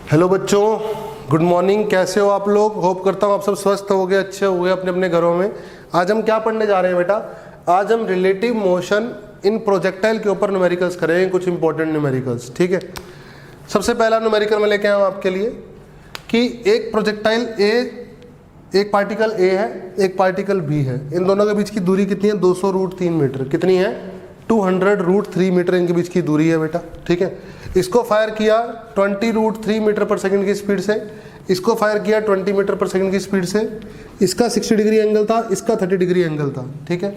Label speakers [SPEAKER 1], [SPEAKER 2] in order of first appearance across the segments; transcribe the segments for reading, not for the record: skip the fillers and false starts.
[SPEAKER 1] Hello बच्चों, good morning. कैसे हो आप लोग? होप करता हूँ आप सब स्वस्थ हो गए, अच्छे हो गए अपने अपने घरों में। आज हम क्या पढ़ने जा रहे हैं बेटा? आज हम रिलेटिव मोशन इन प्रोजेक्टाइल के ऊपर न्यूमेरिकल्स करेंगे, कुछ इंपॉर्टेंट न्यूमेरिकल्स। ठीक है, सबसे पहला न्यूमेरिकल मैं लेके आया हूँ आपके लिए कि एक प्रोजेक्टाइल ए, एक पार्टिकल ए है, एक पार्टिकल बी है। इन दोनों के बीच की दूरी कितनी है? 200√3 मीटर। कितनी है? 200√3 मीटर इनके बीच की दूरी है बेटा। ठीक है, इसको फायर किया 20√3 मीटर पर सेकंड की स्पीड से, इसको फायर किया 20 मीटर पर सेकंड की स्पीड से। इसका 60 डिग्री एंगल था, इसका 30 डिग्री एंगल था। ठीक है,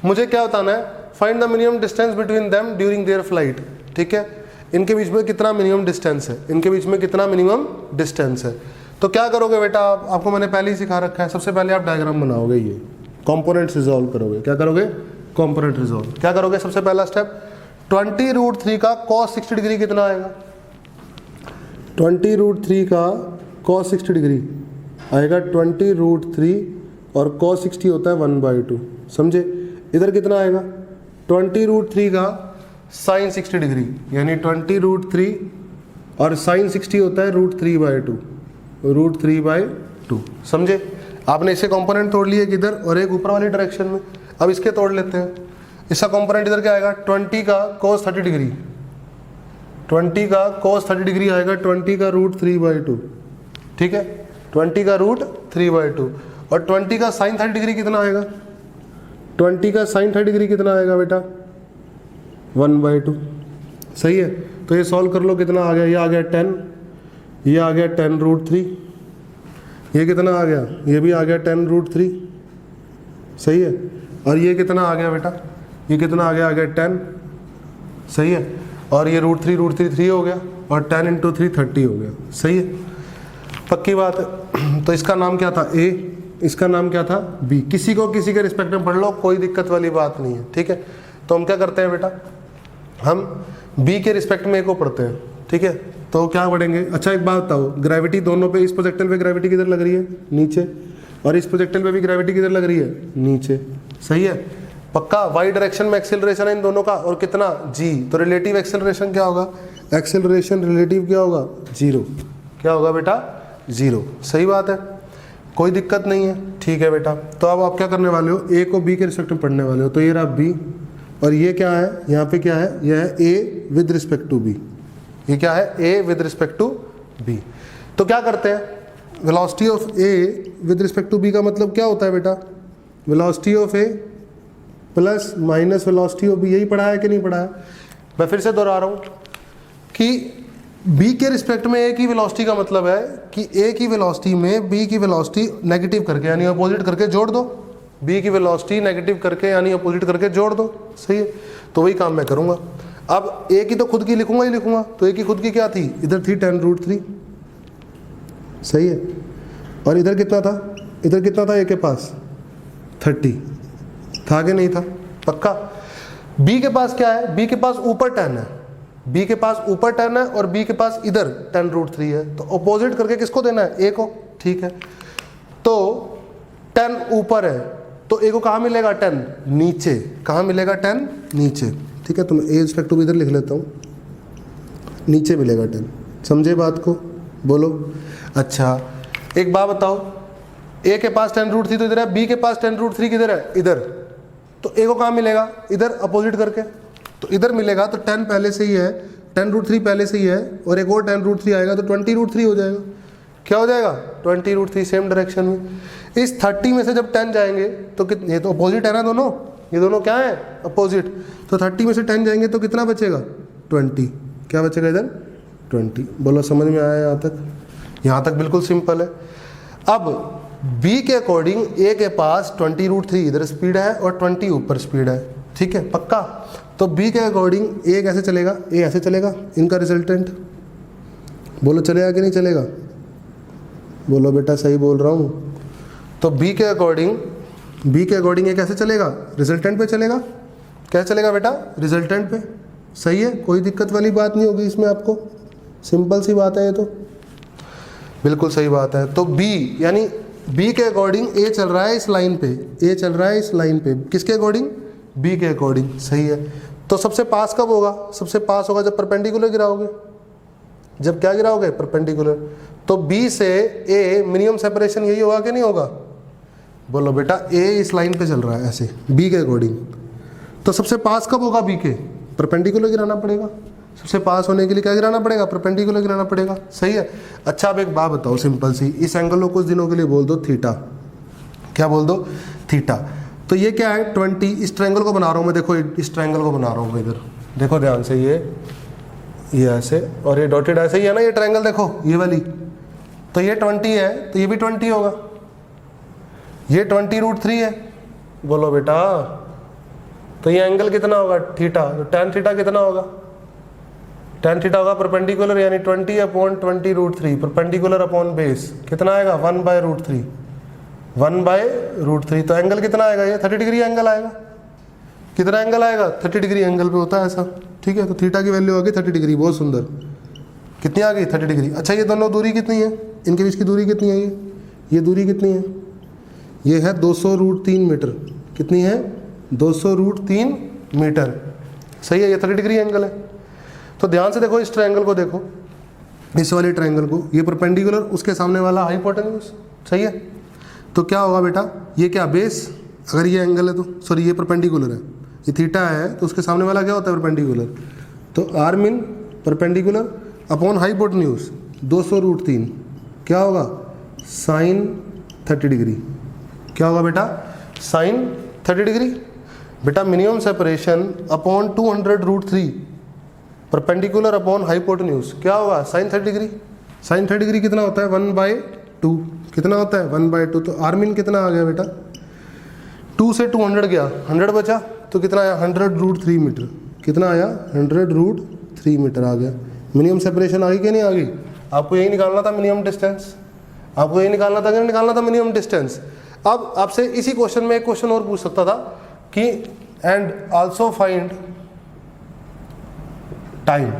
[SPEAKER 1] मुझे क्या बताना है? Find the minimum distance between them during their flight. ठीक है, इनके बीच में कितना मिनिमम डिस्टेंस है, इनके बीच में कितना मिनिमम डिस्टेंस है। तो क्या करोगे बेटा आप? आपको मैंने पहले ही सिखा रखा है। सबसे पहले आप डायग्राम बनाओगे, ये कंपोनेंट्स रिजॉल्व करोगे। क्या करोगे? Component resolve. क्या करोगे? सबसे पहला स्टेप 20√3 का cos 60 डिग्री कितना आएगा? 20√3 का cos 60 डिग्री आएगा 20√3 और cos 60 होता है 1/2। समझे? इधर कितना आएगा? 20√3 का sin 60 डिग्री, यानी 20√3 और sin 60 होता है √3/2, √3/2। समझे? आपने इसे कंपोनेंट तोड़ लिए किधर, और एक ऊपर वाली डायरेक्शन में। अब इसके तोड़ लेते हैं। इसका कंपोनेंट इधर क्या आएगा? 20 का cos 30 डिग्री, 20 का cos 30 डिग्री आएगा 20 का √3/2। ठीक है, 20 का √3/2। और 20 का sin 30 डिग्री कितना आएगा? 20 का sin 30 डिग्री कितना आएगा बेटा? 1/2। सही है, तो ये सॉल्व कर लो। कितना आ गया? ये आ गया 10, ये आ गया 10√3, ये कितना आ गया? ये भी आ गया 10√3। सही है, और ये कितना आ गया बेटा? ये कितना आ गया? 10। सही है, और ये √3 हो गया, और 10 × 3 30 हो गया। सही है, पक्की बात है। तो इसका नाम क्या था? ए, इसका नाम क्या था? बी। किसी को किसी के रिस्पेक्ट में पढ़ लो, कोई दिक्कत वाली बात नहीं है। ठीक है, तो हम क्या करते हैं बेटा? हम बी के रिस्पेक्ट में ए को पढ़ते हैं। ठीक है, तो क्या पढ़ेंगे? अच्छा एक बात बताओ, ग्रेविटी दोनों पे, इस प्रोजेक्टाइल पे ग्रेविटी किधर लग रही है? नीचे, और इस प्रोजेक्टाइल पे भी ग्रेविटी किधर लग रही है? नीचे। सही है, पक्का। वाई डायरेक्शन में एक्सेलरेशन है इन दोनों का, और कितना? जी। तो रिलेटिव एक्सेलरेशन क्या होगा? एक्सेलरेशन रिलेटिव क्या होगा? 0। क्या होगा बेटा? 0। सही बात है, कोई दिक्कत नहीं है। ठीक है बेटा, तो अब आप क्या करने वाले हो? ए को बी के रिस्पेक्ट में पढ़ने वाले हो। तो ये रहा बी, और ये क्या है? यहाँ पे क्या है? यह है A with respect to B. ये क्या है? A with respect to B. तो क्या करते हैं? Velocity of A with respect to B का मतलब क्या होता है बेटा? Velocity of A plus minus velocity of B. यही पढ़ा है कि नहीं पढ़ा है? मैं फिर से दोहरा रहा हूँ कि बी के रिस्पेक्ट में ए की वेलोसिटी का मतलब है कि ए की वेलोसिटी में बी की वेलोसिटी नेगेटिव करके, यानी अपोजिट करके जोड़ दो। बी की वेलोसिटी नेगेटिव करके यानी अपोजिट करके जोड़ दो। सही है, तो वही काम मैं करूँगा। अब ए की तो खुद की लिखूंगा ही लिखूंगा। तो ए की खुद की क्या थी? इधर थी 10√3। सही है, और इधर कितना था? इधर कितना था ए के पास? 30 था कि नहीं था? पक्का। बी के पास क्या है? बी के पास ऊपर 10 है, बी के पास ऊपर 10 है, और बी के पास इधर 10√3 है। तो अपोजिट करके किसको देना है? ए को। ठीक है, तो 10 ऊपर है, तो ए को कहाँ मिलेगा? 10 नीचे। कहाँ मिलेगा? 10 नीचे। ठीक है, तो मैं ए रिस्पेक्ट टू इधर लिख लेता हूँ, नीचे मिलेगा 10। समझे बात को? बोलो। अच्छा एक बात बताओ, ए के पास 10√3 तो इधर है, बी के पास 10√3 किधर है? इधर। तो ए को कहाँ मिलेगा? इधर अपोजिट करके। तो इधर मिलेगा, तो 10 पहले से ही है, 10√3 पहले से ही है, और एक और 10√3 आएगा तो 20√3 हो जाएगा। क्या हो जाएगा? 20√3 सेम डायरेक्शन में। इस 30 में से जब 10 जाएंगे तो कितने? ये तो अपोजिट है ना दोनों, ये दोनों क्या है? अपोजिट। तो 30 में से 10 जाएंगे तो कितना बचेगा? 20। क्या बचेगा इधर? 20। बोलो, समझ में आया यहाँ तक? यहाँ तक बिल्कुल सिंपल है। अब बी के अकॉर्डिंग ए के पास 20√3 इधर स्पीड है और 20 ऊपर स्पीड है। ठीक है, पक्का। तो बी के अकॉर्डिंग ए कैसे चलेगा? ए ऐसे चलेगा, इनका रिजल्टेंट। बोलो चलेगा कि नहीं चलेगा? बोलो बेटा, सही बोल रहा हूँ। तो बी के अकॉर्डिंग ये कैसे चलेगा? रिजल्टेंट पे चलेगा। कैसे चलेगा बेटा? रिजल्टेंट पे। सही है, कोई दिक्कत वाली बात नहीं होगी इसमें आपको, सिंपल सी बात है ये तो, बिल्कुल सही बात है। तो बी यानी बी के अकॉर्डिंग ए चल रहा है इस लाइन पे, ए चल रहा है इस लाइन पे, किसके अकॉर्डिंग? बी के अकॉर्डिंग। सही है, तो सबसे पास कब होगा? सबसे पास होगा जब परपेंडिकुलर गिराओगे। जब क्या गिराओगे, परपेंडिकुलर। तो बी से ए मिनिमम सेपरेशन यही होगा कि नहीं होगा, बोलो बेटा। ए इस लाइन पे चल रहा है ऐसे बी के अकॉर्डिंग, तो सबसे पास कब होगा बी के, परपेंडिकुलर गिराना पड़ेगा। सबसे पास होने के लिए क्या गिराना पड़ेगा, परपेंडिकुलर गिराना पड़ेगा, सही है। अच्छा अब एक बात बताओ सिंपल सी, इस एंगल को कुछ दिनों के लिए बोल दो थीटा, क्या बोल दो, थीटा। तो ये क्या है 20, इस ट्रायंगल को बना रहा हूँ मैं, देखो इस ट्रायंगल को बना रहा हूँ मैं इधर, देखो ध्यान से, ये ऐसे और ये डॉटेड ऐसे ही है ना, ये ट्रायंगल देखो ये वाली, तो ये 20 है तो ये भी 20 होगा, ये 20√3 है, बोलो बेटा। तो ये एंगल कितना होगा, थीटा, तो tan थीटा कितना होगा, tan थीटा होगा परपेंडिकुलर यानी 20/20√3, परपेंडिकुलर अपॉन बेस कितना आएगा 1/√3, 1/√3। तो एंगल कितना आएगा, ये 30 डिग्री एंगल आएगा। कितना एंगल आएगा, 30 डिग्री एंगल पे होता है ऐसा, ठीक है। तो थीटा की वैल्यू आ गई 30 डिग्री, बहुत सुंदर। कितनी आ गई, 30 डिग्री। अच्छा ये दोनों दूरी कितनी है, इनके बीच की दूरी कितनी है, ये दूरी कितनी है, ये है 200√3 मीटर। कितनी है, 200√3 मीटर, सही है। ये 30 डिग्री एंगल है। तो ध्यान से देखो इस ट्रायंगल को, देखो इस वाले ट्रायंगल को, ये परपेंडिकुलर, उसके सामने वाला हाइपोटेन्यूज, सही है। तो क्या होगा बेटा, ये क्या बेस, अगर ये एंगल है तो सॉरी ये परपेंडिकुलर है, ये थीटा है तो उसके सामने वाला क्या होता है, परपेंडिकुलर। तो R mean perpendicular upon hypotenuse 200√3 क्या होगा, साइन 30 डिग्री। क्या होगा बेटा, साइन 30 डिग्री। बेटा minimum separation upon 200√3 perpendicular upon hypotenuse क्या होगा, साइन 30 डिग्री। साइन 30 डिग्री कितना होता है, 1/2, कितना होता है 1/2। तो आर मीन कितना आ गया बेटा, 2 से 200 गया, 100 बचा, तो कितना आया 100√3 मीटर। कितना आया 100√3 मीटर आ गया। मिनिमम सेपरेशन आ गई कि नहीं आ गई, आपको यही निकालना था मिनिमम डिस्टेंस, आपको यही निकालना था कि नहीं निकालना था मिनिमम डिस्टेंस। अब आपसे इसी क्वेश्चन में एक क्वेश्चन और पूछ सकता था कि एंड आल्सो फाइंड टाइम,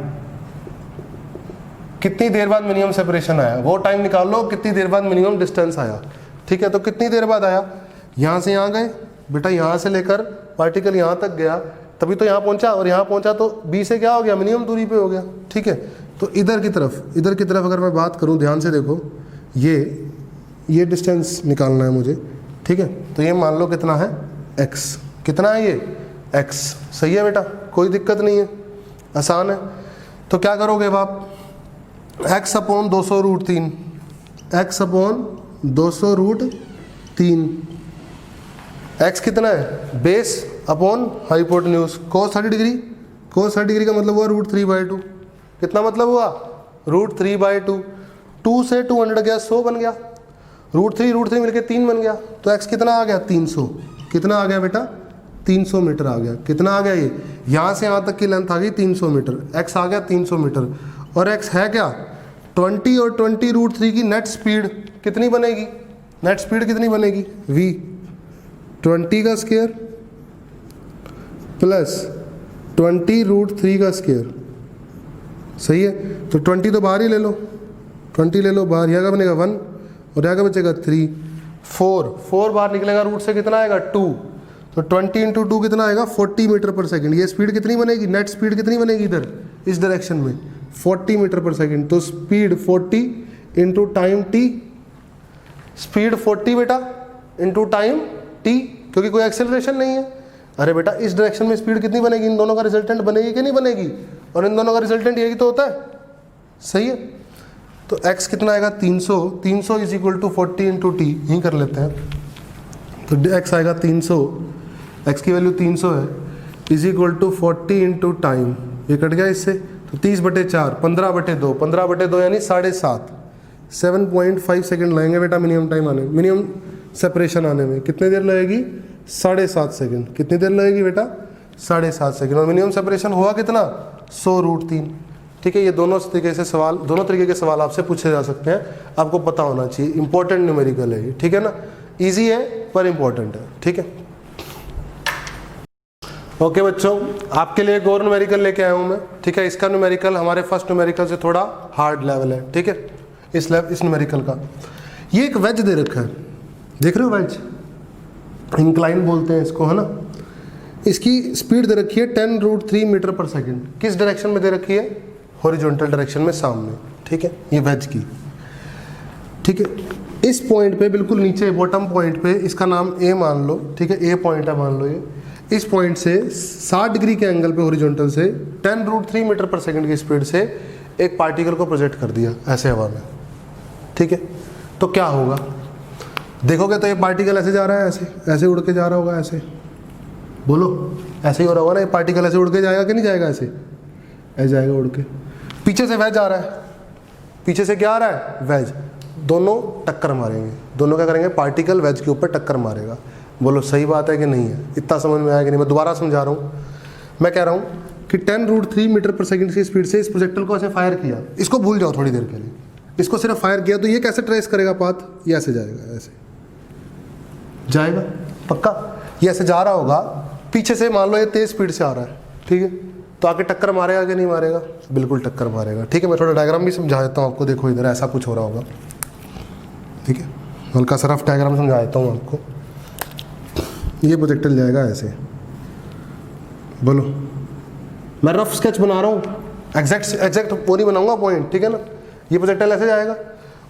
[SPEAKER 1] कितनी देर बाद मिनिमम सेपरेशन आया, वो टाइम निकाल लो, कितनी देर बाद मिनिमम डिस्टेंस आया, ठीक है। तो कितनी देर बाद आया, यहाँ से यहाँ गए बेटा, यहाँ से लेकर पार्टिकल यहाँ तक गया तभी तो यहाँ पहुँचा, और यहाँ पहुँचा तो बी से क्या हो गया, मिनिमम दूरी पे हो गया, ठीक है। तो इधर की तरफ अगर मैं बात करूँ, ध्यान से देखो, ये डिस्टेंस निकालना है मुझे, ठीक है। तो ये मान लो कितना है x, कितना है ये x, सही है बेटा, कोई दिक्कत नहीं है, आसान है। तो क्या करोगे अब आप, x upon 200√3, x upon 200√3, x कितना है, base upon hypotenuse, cos 30 degree, cos 30 degree का मतलब हुआ √3/2, कितना मतलब हुआ √3/2, 2 से 200 गया, 100 बन गया, √3 मिलके 3 बन गया, तो x कितना आ गया 300, कितना आ गया बेटा 300 मीटर आ गया। कितना आ गया, ये यहाँ से यहाँ तक की लेंथ आ गई 300 मीटर, x आ गया 300 मीटर, और x है क्या 20, और 20√3 की नेट स्पीड कितनी बनेगी, नेट स्पीड कितनी बनेगी v, 20 का स्क्वायर प्लस 20√3 का स्क्वायर, सही है। तो 20 तो बाहर ही ले लो, 20 ले लो बाहर, यहाँ का बनेगा 1 और यहाँ का बचेगा 3, 4 बाहर निकलेगा, रूट से कितना आएगा 2, तो 20 × 2 कितना आएगा 40 मीटर पर सेकंड। ये स्पीड कितनी बनेगी, नेट स्पीड कितनी बनेगी इधर इस डायरेक्शन में 40 मीटर पर सेकंड। तो स्पीड 40 × टाइम t, स्पीड 40 बेटा इंटू टाइम t, क्योंकि कोई एक्सेलरेशन नहीं है। अरे बेटा इस डायरेक्शन में स्पीड कितनी बनेगी, इन दोनों का रिजल्टेंट बनेगी कि नहीं बनेगी, और इन दोनों का रिजल्टेंट यही तो होता है, सही है। तो x कितना आएगा 300, 300 इज इक्वल टू 40 × t, यहीं कर लेते हैं। तो x आएगा 300, x की वैल्यू 300 है, इज इक्वल टू 40 × टाइम, ये कट गया इससे, तो 30/4, 15/2, 15/2 यानी 7.5, 7.5 सेकेंड लगेंगे बेटा मिनिमम टाइम आने, मिनिमम सेपरेशन आने में। कितनी देर लगेगी 7.5 सेकेंड, कितनी देर लगेगी बेटा 7.5 सेकेंड, और मिनिमम सेपरेशन हुआ कितना 100√3, ठीक है। ये दोनों तरीके से सवाल, दोनों तरीके के सवाल आपसे पूछे जा सकते हैं, आपको पता होना चाहिए, इंपॉर्टेंट न्यूमेरिकल है ये, ठीक है ना, इजी है पर इंपॉर्टेंट है, ठीक है। ओके बच्चों, आपके लिए एक और न्यूमेरिकल लेके आया हूँ मैं, ठीक है। इसका न्यूमेरिकल हमारे फर्स्ट न्यूमेरिकल से थोड़ा हार्ड लेवल है, ठीक है। इस न्यूमेरिकल का ये एक वेज दे रखा है, देख रहे हो वेज, इंक्लाइन बोलते हैं इसको, है ना। इसकी स्पीड दे रखी है 10√3 मीटर पर सेकेंड, किस डायरेक्शन में दे रखी है, हॉरिजॉन्टल डायरेक्शन में सामने, ठीक है, ये वेज की, ठीक है। इस पॉइंट पे बिल्कुल नीचे बॉटम पॉइंट पे, इसका नाम ए मान लो, ठीक है, ए पॉइंट है मान लो ये, इस पॉइंट से 60 डिग्री के एंगल पे हॉरिजॉन्टल से 10√3 मीटर पर सेकंड की स्पीड से एक पार्टिकल को प्रोजेक्ट कर दिया ऐसे हवा में, ठीक है। तो क्या होगा, देखोगे तो ये पार्टिकल ऐसे जा रहा है, ऐसे ऐसे उड़ के जा रहा होगा, ऐसे बोलो, ऐसे ही हो रहा होगा ना, ये पार्टिकल ऐसे उड़ के जाएगा कि नहीं जाएगा, ऐसे जाएगा उड़ के। पीछे से वेज आ रहा है, पीछे से क्या आ रहा है, वेज, दोनों टक्कर मारेंगे, दोनों क्या करेंगे, पार्टिकल वेज के ऊपर टक्कर मारेगा। बोलो सही बात है कि नहीं है, इतना समझ में आया कि नहीं। मैं दोबारा समझा रहा हूँ, मैं कह रहा हूँ कि 10√3 मीटर पर सेकंड की स्पीड से इस प्रोजेक्टिल को ऐसे फायर किया, इसको भूल जाओ थोड़ी देर के लिए, इसको सिर्फ फायर किया, तो ये कैसे ट्रेस करेगा पाथ, ये ऐसे जाएगा, ऐसे जाएगा पक्का, ये ऐसे जा रहा होगा, पीछे से मान लो ये तेज स्पीड से आ रहा है, ठीक है, तो आके टक्कर मारेगा कि नहीं मारेगा, बिल्कुल टक्कर मारेगा, ठीक है। मैं थोड़ा डायग्राम भी समझा देता हूँ आपको, देखो इधर ऐसा कुछ हो रहा होगा, ठीक है, हल्का सा रफ डायग्राम समझा देता हूँ आपको। ये प्रोजेक्टिल जाएगा ऐसे, बोलो, मैं रफ स्केच बना रहा हूँ, एग्जैक्ट वो नहीं बनाऊंगा पॉइंट, ठीक है ना। ये प्रोजेक्टाइल ऐसे जाएगा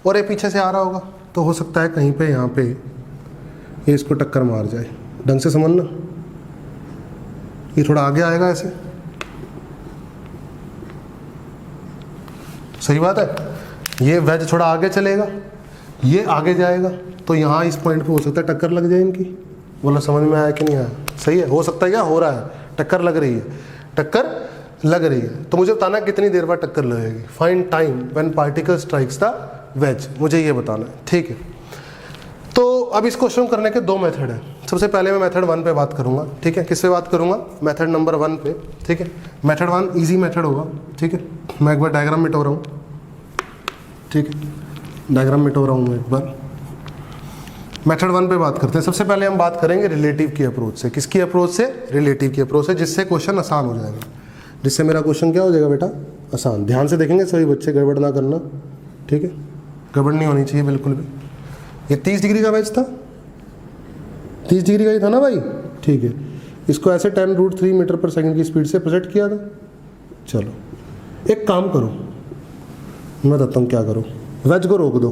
[SPEAKER 1] और ये पीछे से आ रहा होगा, तो हो सकता है कहीं पे यहाँ पे ये इसको टक्कर मार जाए, ढंग से समझना। ये थोड़ा आगे आएगा ऐसे, सही बात है, ये वेज थोड़ा आगे चलेगा, ये आगे जाएगा, तो यहाँ इस पॉइंट पे हो सकता है टक्कर लग जाए इनकी। बोला समझ में आया कि नहीं आया, सही है, हो सकता है क्या हो रहा है, टक्कर लग रही है, टक्कर लग रही है। तो मुझे बताना कितनी देर बाद टक्कर लगेगी, find time when particle strikes the ways, मुझे ये बताना है, ठीक है। तो अब इस क्वेश्चन करने के दो मेथड है। सबसे पहले मैं मेथड 1 पे बात करूंगा, ठीक है, किस पे बात करूंगा, मेथड नंबर 1 पे, ठीक है। मेथड 1 इजी मेथड होगा, ठीक है। मैं एक बार डायग्राम मिटो रहा हूँ, ठीक है, डायग्राम मिटो रहा हूँ मैं एक बार। मेथड 1 पे बात करते हैं। सबसे पहले हम बात करेंगे रिलेटिव की अप्रोच से। किसकी अप्रोच से, रिलेटिव की अप्रोच से, जिससे क्वेश्चन आसान हो जाएगा, जिससे मेरा क्वेश्चन क्या हो जाएगा बेटा, आसान। ध्यान से देखेंगे सभी बच्चे, गड़बड़ ना करना, ठीक है, गड़बड़ नहीं होनी चाहिए बिल्कुल भी। ये 30 डिग्री का वेज था, 30 डिग्री का ही था ना भाई, ठीक है। इसको ऐसे 10√3 मीटर पर सेकंड की स्पीड से प्रोजेक्ट किया था। चलो एक काम करो, मैं बताता हूँ क्या करो, वेज को रोक दो,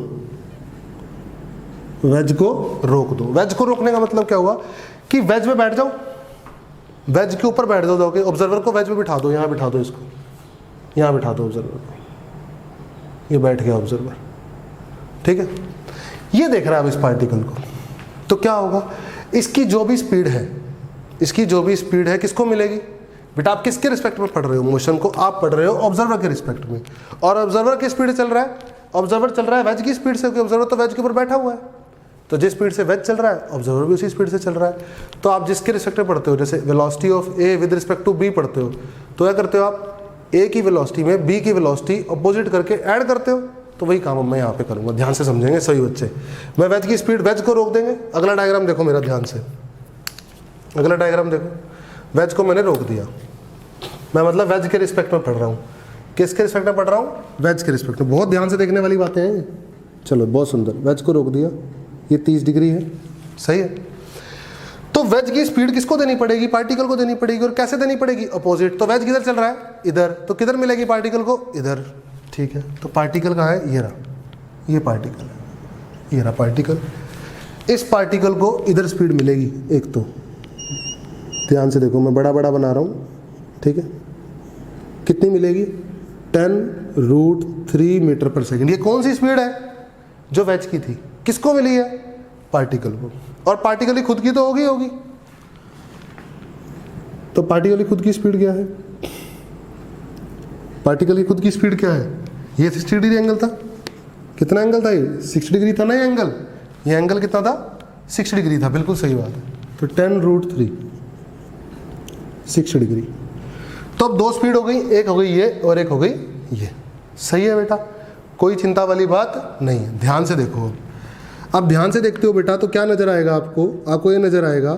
[SPEAKER 1] वेज को रोक दो। वेज को रोकने का मतलब क्या हुआ कि वेज में बैठ जाओ, वेज के ऊपर बैठ जाओ, ऑब्जर्वर को वेज में बिठा दो, यहाँ बिठा दो, इसको यहाँ बिठा दो ऑब्जर्वर को, ये बैठ गया ऑब्जर्वर, ठीक है। ये देख रहा है अब इस पार्टिकल को, तो क्या होगा, इसकी जो भी स्पीड है, इसकी जो भी स्पीड है किसको मिलेगी बेटा, आप किसके रिस्पेक्ट में पढ़ रहे हो, मोशन को आप पढ़ रहे हो ऑब्जर्वर के रिस्पेक्ट में, और ऑब्जर्वर की स्पीड चल रहा है, ऑब्जर्वर चल रहा है वेज की स्पीड से, क्योंकि ऑब्जर्वर तो वेज के ऊपर बैठा हुआ है, तो जिस स्पीड से वेज चल रहा है ऑब्जर्वर भी उसी स्पीड से चल रहा है। तो आप जिसके रिस्पेक्ट में पढ़ते हो, जैसे velocity of A with respect to B पढ़ते हो, तो क्या करते हो आप, ए की वेलोसिटी में बी की वेलोसिटी अपोजिट करके ऐड करते हो, तो वही काम मैं यहाँ पे करूँगा। ध्यान से समझेंगे सभी बच्चे। मैं वेज की स्पीड, वेज को रोक देंगे। अगला डायग्राम देखो मेरा ध्यान से, अगला डायग्राम देखो, वेज को मैंने रोक दिया, मैं मतलब वेज के रिस्पेक्ट में पढ़ रहा हूँ। किसके रिस्पेक्ट में पढ़ रहा हूँ, वेज के रिस्पेक्ट में। बहुत ध्यान से देखने वाली बातें हैं। चलो बहुत सुंदर, वेज को रोक दिया, ये 30 डिग्री है, सही है। तो वेज की स्पीड किसको देनी पड़ेगी, पार्टिकल को देनी पड़ेगी, और कैसे देनी पड़ेगी, अपोजिट। तो वेज किधर चल रहा है, इधर, तो किधर मिलेगी पार्टिकल को, इधर, ठीक है। तो पार्टिकल कहाँ है, ये रहा, ये पार्टिकल है, ये रहा पार्टिकल। इस पार्टिकल को इधर स्पीड मिलेगी एक, तो ध्यान से देखो, मैं बड़ा बड़ा बना रहा हूँ, ठीक है। कितनी मिलेगी, 10√3 मीटर पर सेकंड। ये कौन सी स्पीड है, जो वेज की थी, किसको मिली है, पार्टिकल को। और पार्टिकल की खुद की तो होगी, तो पार्टिकल की खुद की स्पीड क्या है, पार्टिकल की खुद की स्पीड क्या है, ये 60 डिग्री एंगल था। कितना एंगल था ये, 60 डिग्री था ना ये एंगल, ये एंगल कितना था, 60 डिग्री था, बिल्कुल सही बात है। तो 10√3 60 डिग्री। तो अब दो स्पीड हो गई, एक हो गई ये और एक हो गई ये, सही है बेटा, कोई चिंता वाली बात नहीं है। ध्यान से देखो, अब ध्यान से देखते हो बेटा, तो क्या नजर आएगा आपको, आपको ये नजर आएगा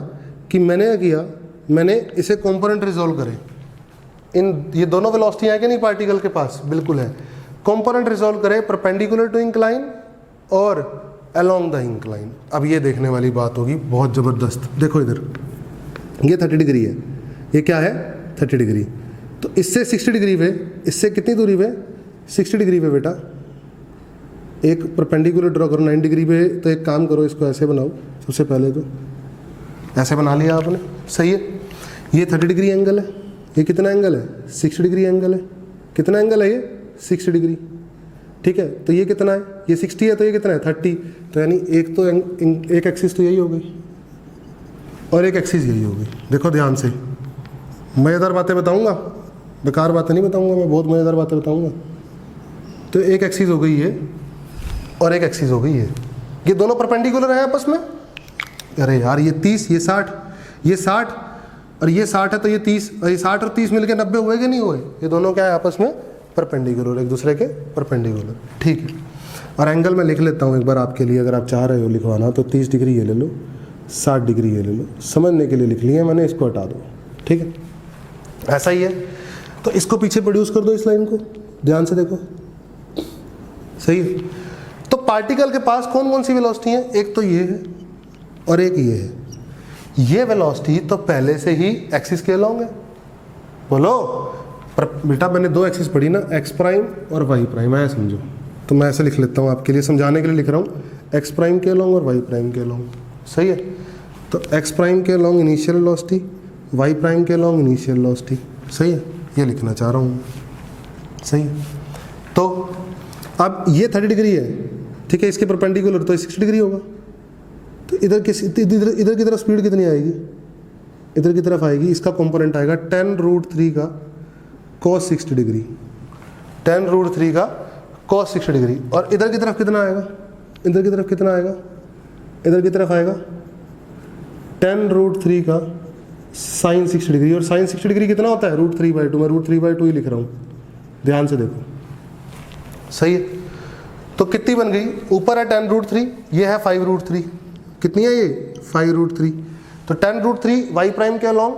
[SPEAKER 1] कि मैंने क्या किया, मैंने इसे कंपोनेंट रिजोल्व करे। इन ये दोनों वेलोसिटी है कि नहीं पार्टिकल के पास, बिल्कुल है। कंपोनेंट रिजोल्व करे परपेंडिकुलर टू इंक्लाइन और अलोंग द इंक्लाइन। अब ये देखने वाली बात होगी बहुत ज़बरदस्त। देखो इधर ये 30 डिग्री है, ये क्या है 30 डिग्री। तो इससे 60 डिग्री पे, इससे कितनी दूरी पे, 60 डिग्री पे बेटा एक परपेंडिकुलर ड्रॉ करो 90 डिग्री पे। तो एक काम करो, इसको ऐसे बनाओ, सबसे पहले तो ऐसे बना लिया आपने, सही है। ये 30 डिग्री एंगल है, ये कितना एंगल है, 60 डिग्री एंगल है। कितना एंगल है ये, 60 डिग्री, ठीक है। तो ये कितना है, ये 60 है, तो ये कितना है, 30। तो यानी एक तो एक एक्सिस तो यही हो गई और एक एक्सिस यही होगी। देखो ध्यान से, मज़ेदार बातें बताऊंगा, बेकार बातें नहीं बताऊंगा, मैं बहुत मज़ेदार बातें बताऊंगा। तो एक एक्सिस हो गई ये और एक एक्सिस हो गई ये दोनों परपेंडिकुलर हैं आपस में। अरे यार ये 30, ये 60, ये 60 और ये 60 है, तो ये 30 और ये 60 और 30 मिलके 90 हुए कि नहीं हुए। ये दोनों क्या है आपस में, परपेंडिकुलर, एक दूसरे के परपेंडिकुलर, ठीक है। और एंगल मैं लिख लेता हूँ एक बार आपके लिए, अगर आप चाह रहे हो लिखवाना तो 30 डिग्री ये ले लो, 60 डिग्री ये ले लो, समझने के लिए लिख लिया मैंने, इसको हटा दो, ठीक है। ऐसा ही है, तो इसको पीछे प्रोड्यूस कर दो, इस लाइन को ध्यान से देखो, सही है। तो पार्टिकल के पास कौन कौन सी वेलोसिटी है, एक तो ये है और एक ये है। ये वेलोसिटी तो पहले से ही एक्सिस के अलॉन्ग है, बोलो। पर बेटा मैंने दो एक्सिस पढ़ी ना, एक्स प्राइम और वाई प्राइम, ऐसा समझो। तो मैं ऐसे लिख लेता हूँ आपके लिए, समझाने के लिए लिख रहा हूँ, एक्स प्राइम के अलॉन्ग और वाई प्राइम के अलॉन्ग, सही है। तो एक्स प्राइम के along initial velocity, Y prime के अलॉन्ग इनिशियल वेलोसिटी, सही है। ये लिखना चाह रहा हूँ, सही है। तो अब ये 30 डिग्री है, ठीक है, इसके परपेंडिकुलर, तो 60 डिग्री होगा। तो इधर की तरफ स्पीड कितनी आएगी, इधर की तरफ आएगी, इसका कंपोनेंट आएगा 10√3 का cos 60 डिग्री, 10√3 का cos 60 डिग्री। और इधर की तरफ कितना आएगा, इधर की तरफ कितना आएगा, इधर की तरफ आएगा 10√3 का sin 60 डिग्री। और sin 60 डिग्री कितना होता है, √3/2। मैं √3/2 ही लिख रहा हूँ, ध्यान से देखो, सही है। तो कितनी बन गई, ऊपर है 10√3, ये है 5√3, कितनी है ये, 5√3। तो 10√3 वाई प्राइम के अलॉन्ग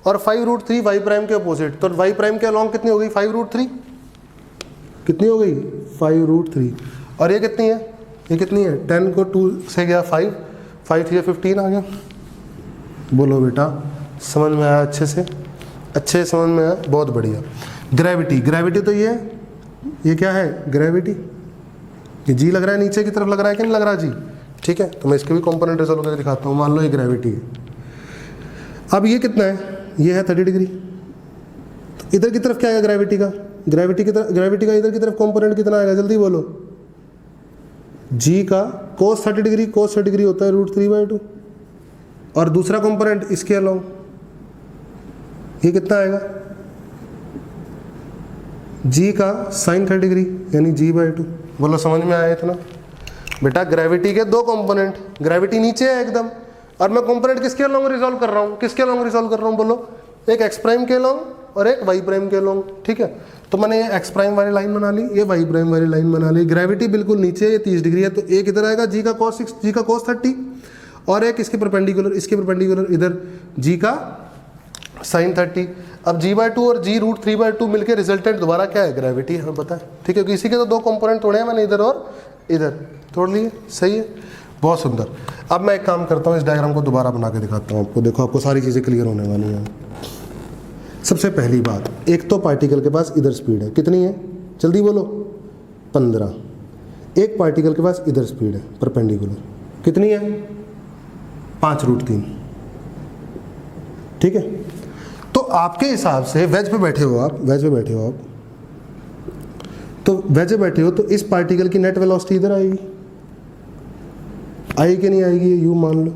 [SPEAKER 1] और 5√3 वाई प्राइम के अपोजिट। तो वाई प्राइम के अलॉन्ग कितनी हो गई, 5√3, कितनी हो गई, 5√3। और ये कितनी है, ये कितनी है, 10 को 2 से गया 5, 5 से 15 आ गया। बोलो बेटा समझ में आया, अच्छे समझ में आया, बहुत बढ़िया। ग्रेविटी, ग्रेविटी तो ये क्या है, ग्रेविटी, ये जी लग रहा है, नीचे की तरफ लग रहा है कि नहीं लग रहा जी, ठीक है। तो मैं इसके भी कंपोनेंट रिजल्व करके दिखाता हूँ। मान लो ये ग्रेविटी है, अब ये कितना है, ये है 30 डिग्री। तो इधर की तरफ क्या आएगा ग्रेविटी का, ग्रेविटी का इधर की तरफ कंपोनेंट कितना आएगा, जल्दी बोलो। जी का cos 30 डिग्री, cos 30 डिग्री होता है √3/2। और दूसरा कंपोनेंट इसके अलॉन्ग ये कितना आएगा, जी का sin 30 डिग्री यानी g/2। बोलो समझ में आया इतना। बेटा ग्रेविटी के दो कंपोनेंट, ग्रेविटी नीचे है एकदम, और मैं कंपोनेंट किसके अलॉन्ग रिजॉल्व कर रहा हूँ, किसके अलॉन्ग रिजॉल्व कर रहा हूँ, बोलो। एक एक्स प्राइम के अलॉन्ग और एक वाई प्राइम के अलॉन्ग, ठीक है। तो मैंने ये एक्स प्राइम वाली लाइन बना ली, ये वाई प्राइम वाली लाइन बना ली। ग्रेविटी बिल्कुल नीचे, ये 30 डिग्री है, तो एक इधर आएगा जी का cos 30 और एक इसके परपेंडिकुलर इधर जी का sin 30। अब g/2 और g √3/2 मिलकर रिजल्टेंट दोबारा क्या है, ग्रेविटी, हमें पता है, ठीक है। क्योंकि इसी के तो दो कंपोनेंट तोड़े हैं मैंने, इधर और इधर तोड़ लिए, सही है, बहुत सुंदर। अब मैं एक काम करता हूँ, इस डायग्राम को दोबारा बना के दिखाता हूँ आपको। देखो आपको सारी चीज़ें क्लियर होने वाली हैं। सबसे पहली बात, एक तो पार्टिकल के पास इधर स्पीड है, कितनी है, जल्दी बोलो, 15। एक पार्टिकल के पास इधर स्पीड है परपेंडिकुलर, कितनी है, 5√3, ठीक है। तो आपके हिसाब से वेज पे बैठे हो आप, तो वेज पे बैठे हो, तो इस पार्टिकल की नेट वेलोसिटी इधर आएगी कि नहीं आएगी, ये यू मान लो।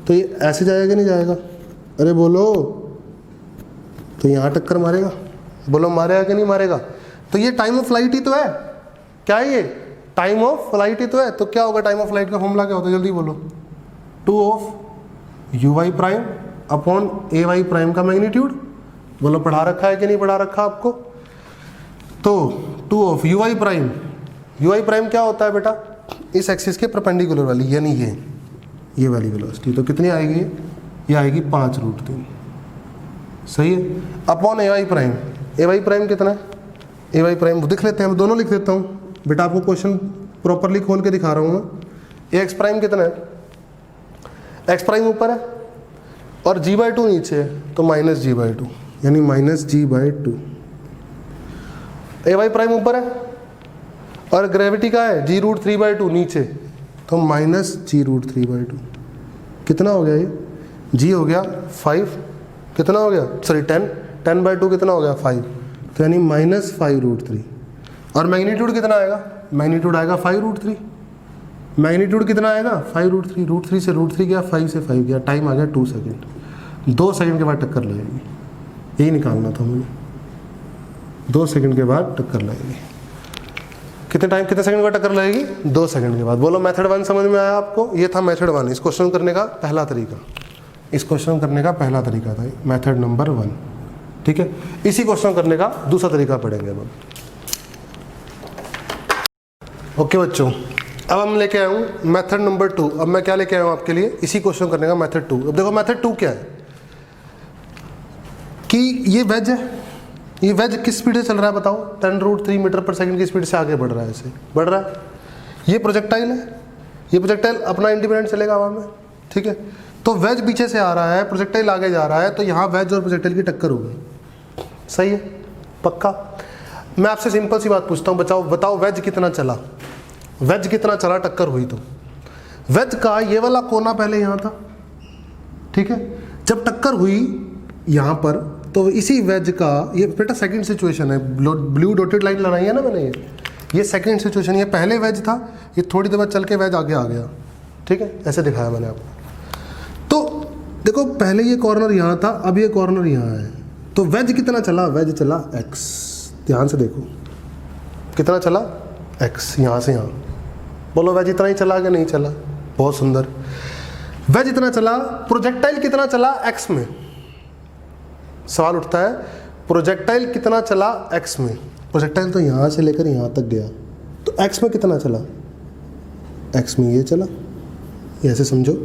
[SPEAKER 1] तो ये ऐसे जाएगा कि नहीं जाएगा, अरे बोलो, तो यहाँ टक्कर मारेगा, बोलो मारेगा कि नहीं मारेगा। तो ये टाइम ऑफ फ्लाइट ही तो है, क्या है ये, टाइम ऑफ फ्लाइट ही तो है। तो क्या होगा, टाइम ऑफ फ्लाइट का फॉर्मूला क्या होता है, जल्दी बोलो, 2 of uy prime upon ay prime का मैग्नीट्यूड। बोलो पढ़ा रखा है कि नहीं पढ़ा रखा आपको। तो 2 ऑफ uy प्राइम क्या होता है बेटा, इस एक्सिस के परपेंडिकुलर वाली, यानी ये वाली वेलोसिटी। तो कितनी आएगी, ये आएगी 5√3, सही है, अपॉन ay प्राइम कितना है, ay प्राइम दिख लेते हैं, मैं दोनों लिख देता हूँ बेटा, आपको क्वेश्चन प्रॉपरली खोल के दिखा रहा हूँ मैं। x प्राइम कितना है, x प्राइम ऊपर है और g/2 नीचे है, तो -g/2 यानी -g/2, ए वाई प्राइम ऊपर है और ग्रेविटी का है g√3/2 नीचे, तो माइनस g√3/2 कितना हो गया ये, g हो गया 5, कितना हो गया सॉरी 10/2 कितना हो गया 5, तो यानी -5√3। और मैग्नीट्यूड कितना आएगा, मैग्नीट्यूड आएगा 5√3, मैग्नीट्यूड कितना आएगा 5√3, √3 से √3 गया, 5 से 5 गया, टाइम आ गया 2 सेकेंड। 2 सेकेंड के बाद टक्कर लगेगी, यही निकालना था मुझे, 2 सेकेंड के बाद टक्कर लगेगी। कितने सेकंड का टक्कर लगेगी, 2 सेकंड के बाद। बोलो मेथड 1 समझ में आया आपको, ये था मेथड 1, इस क्वेश्चन करने का पहला तरीका, इस क्वेश्चन करने का पहला तरीका था मेथड नंबर 1, ठीक है। इसी क्वेश्चन करने का दूसरा तरीका पढ़ेंगे अब। ओके बच्चों, अब हम लेके आया हूँ मेथड नंबर 2। अब मैं क्या लेके आया हूँ आपके लिए, इसी क्वेश्चन करने का मेथड 2। अब देखो मेथड 2 क्या है कि ये वेज है, ये वेज किस स्पीड से चल रहा है बताओ, 10√3 मीटर पर सेकंड की स्पीड से आगे बढ़ रहा है, ऐसे बढ़ रहा है। ये प्रोजेक्टाइल है, ये प्रोजेक्टाइल अपना इंडिपेंडेंट चलेगा हवा में, ठीक है। तो वेज पीछे से आ रहा है, प्रोजेक्टाइल आगे जा रहा है, तो यहाँ वेज और प्रोजेक्टाइल की टक्कर होगी, सही है पक्का। मैं आपसे सिंपल सी बात पूछता हूँ, बताओ वेज कितना चला, वेज कितना चला टक्कर हुई तो। वेज का ये वाला कोना पहले यहाँ था, ठीक है, जब टक्कर हुई यहाँ पर तो इसी वेज का, ये बेटा सेकंड सिचुएशन है, ब्लू डॉटेड लाइन लगाई है ना मैंने, ये सेकंड सिचुएशन, ये पहले वेज था, ये थोड़ी देर बाद चल के वेज आगे आ गया, ठीक है, ऐसे दिखाया मैंने आपको। तो देखो पहले ये कॉर्नर यहाँ था, अब ये कॉर्नर यहाँ है, तो वेज कितना चला, वेज चला x, ध्यान से देखो कितना चला x, यहाँ से यहाँ। बोलो वेज इतना ही चला कि नहीं चला, बहुत सुंदर। वेज इतना चला, प्रोजेक्टाइल कितना चला x में, सवाल उठता है प्रोजेक्टाइल कितना चला x में। प्रोजेक्टाइल तो यहाँ से लेकर यहाँ तक गया, तो x में कितना चला, x में ये चला, ये ऐसे समझो,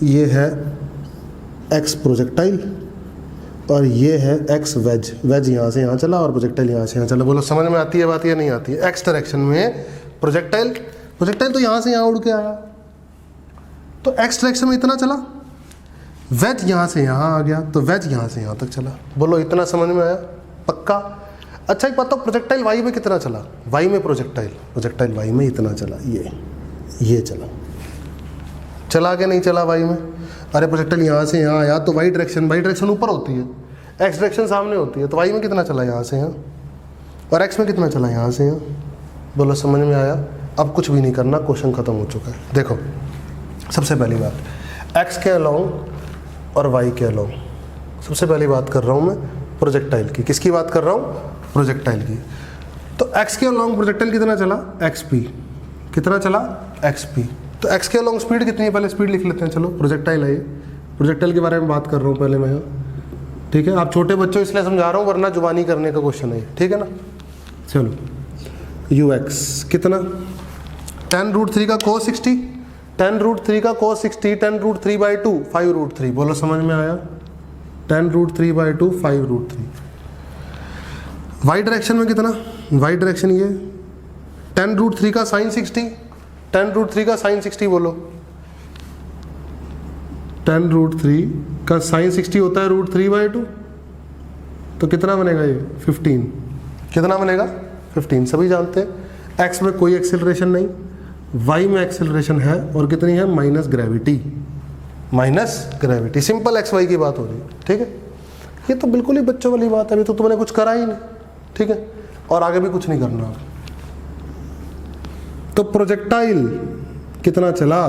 [SPEAKER 1] ये है x प्रोजेक्टाइल और ये है x वेज, वेज यहाँ से यहाँ चला और प्रोजेक्टाइल यहाँ से यहाँ चला। बोलो समझ में आती है बात या नहीं आती है। x डायरेक्शन में प्रोजेक्टाइल तो यहाँ से यहाँ उड़ के आया, तो x डायरेक्शन में इतना चला, वेज यहाँ से यहाँ आ गया, तो वेज यहाँ से यहाँ तक चला। बोलो इतना समझ में आया पक्का। अच्छा एक बात तो, प्रोजेक्टाइल y में कितना चला, y में प्रोजेक्टाइल y में इतना चला, ये चला के नहीं चला y में। अरे प्रोजेक्टाइल यहाँ से यहाँ आया तो y डायरेक्शन ऊपर होती है, x डायरेक्शन सामने होती है, तो y में कितना चला यहाँ से यहाँ, और x में कितना चला यहाँ से यहाँ। बोलो समझ में आया। अब कुछ भी नहीं करना, क्वेश्चन खत्म हो चुका है। देखो सबसे पहली बात, x के अलोंग और y के अलोंग, सबसे पहली बात कर रहा हूँ मैं प्रोजेक्टाइल की। किसकी बात कर रहा हूँ, प्रोजेक्टाइल की। तो x के अलोंग प्रोजेक्टाइल कितना चला, xp, कितना चला xp। तो x के अलोंग स्पीड कितनी है, पहले स्पीड लिख लेते हैं। चलो प्रोजेक्टाइल है ये, प्रोजेक्टाइल के बारे में बात कर रहा हूँ पहले मैं यहाँ, ठीक है। आप छोटे बच्चों इसलिए समझा रहा हूँ, वरना जुबानी करने का क्वेश्चन है, ठीक है ना। चलो ux कितना, 10√3 का cos 60, 10√3 का cos 60, 10√3/2 5√3। बोलो समझ में आया, 10√3/2 5√3। y डायरेक्शन में कितना, y डायरेक्शन ये 10√3 का sin 60, 10√3 का sin 60। बोलो 10√3 का sin 60 होता है √3/2, तो कितना बनेगा ये 15, कितना बनेगा 15। सभी जानते हैं x में कोई एक्सेलरेशन नहीं, y में एक्सेलरेशन है, और कितनी है minus gravity. Simple x y की बात हो रही है, ठीक है। ये तो बिल्कुल ही बच्चों वाली बात है, अभी तो तुमने कुछ करा ही नहीं, ठीक है, और आगे भी कुछ नहीं करना। तो प्रोजेक्टाइल कितना चला,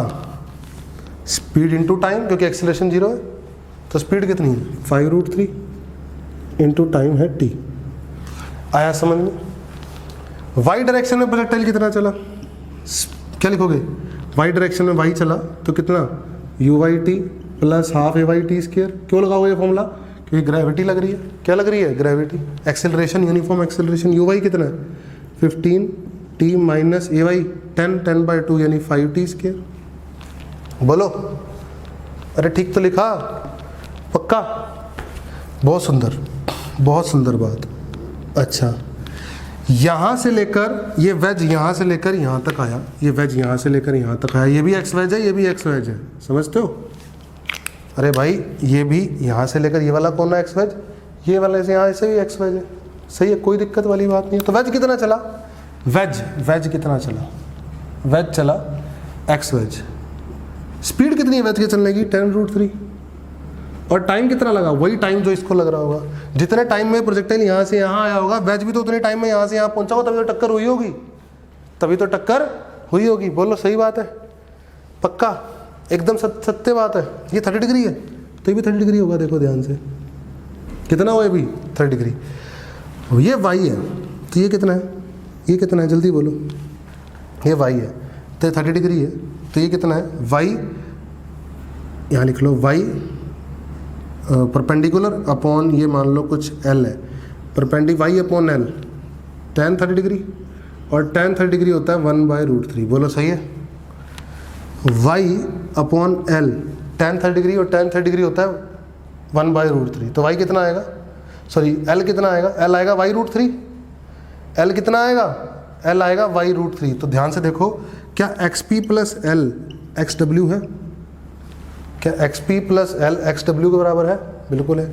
[SPEAKER 1] स्पीड इनटू टाइम, क्योंकि एक्सेलरेशन 0 है, तो स्पीड कितनी है 5√3 इनटू टाइम है t। आया समझ में। y डायरेक्शन में प्रोजेक्टाइल कितना चला, क्या लिखोगे, y डायरेक्शन में y चला तो कितना u/t प्लस हाफ a/t²। क्यों लगाओगे ये फॉर्मूला, क्योंकि ग्रेविटी लग रही है। क्या लग रही है, gravity. Acceleration, uniform acceleration, u/y कितना है 15 t माइनस a/y 10/2 यानी 5t²। बोलो अरे ठीक तो लिखा पक्का, बहुत सुंदर बात। अच्छा यहाँ से लेकर ये वेज यहाँ से लेकर यहाँ तक आया, ये वेज यहाँ से लेकर यहाँ तक आया, ये भी एक्स वेज है, ये भी एक्स वेज है, समझते हो। अरे भाई ये भी यहाँ से लेकर ये वाला कौन है एक्स वेज, ये वाला से यहाँ से भी एक्स वेज है, सही है, कोई दिक्कत वाली बात नहीं है। तो वेज कितना चला, वेज कितना चला, वेज चला एक्स वेज। स्पीड कितनी है वेज के चलने की, 10√3। और टाइम कितना लगा, वही टाइम जो इसको लग रहा होगा। जितने टाइम में प्रोजेक्टाइल यहाँ से यहाँ आया होगा, वेज भी तो उतने टाइम में यहाँ से यहाँ पहुँचा होगा, तभी तो टक्कर हुई होगी, तभी तो टक्कर हुई होगी। बोलो सही बात है, पक्का, एकदम सत्य बात है। ये 30 डिग्री है तो ये भी 30 डिग्री होगा, देखो ध्यान से, कितना हुआ अभी 30 डिग्री। ये वाई है तो ये कितना है, ये कितना है, जल्दी बोलो। ये वाई है तो 30 डिग्री है, तो ये कितना है, वाई, यहाँ लिख लो वाई परपेंडिकुलर अपॉन ये मान लो कुछ एल है, Y upon L, tan 30 degree, और tan 30 डिग्री होता है 1/√3। बोलो सही है, Y upon L, tan 30 degree और tan 30 डिग्री होता है 1/√3। तो वाई कितना आएगा, सॉरी एल कितना आएगा, एल आएगा y√3। एल कितना आएगा, एल आएगा y√3। तो ध्यान से देखो, क्या XP प्लस एल XW है, क्या XP प्लस एल XW के बराबर है, बिल्कुल है।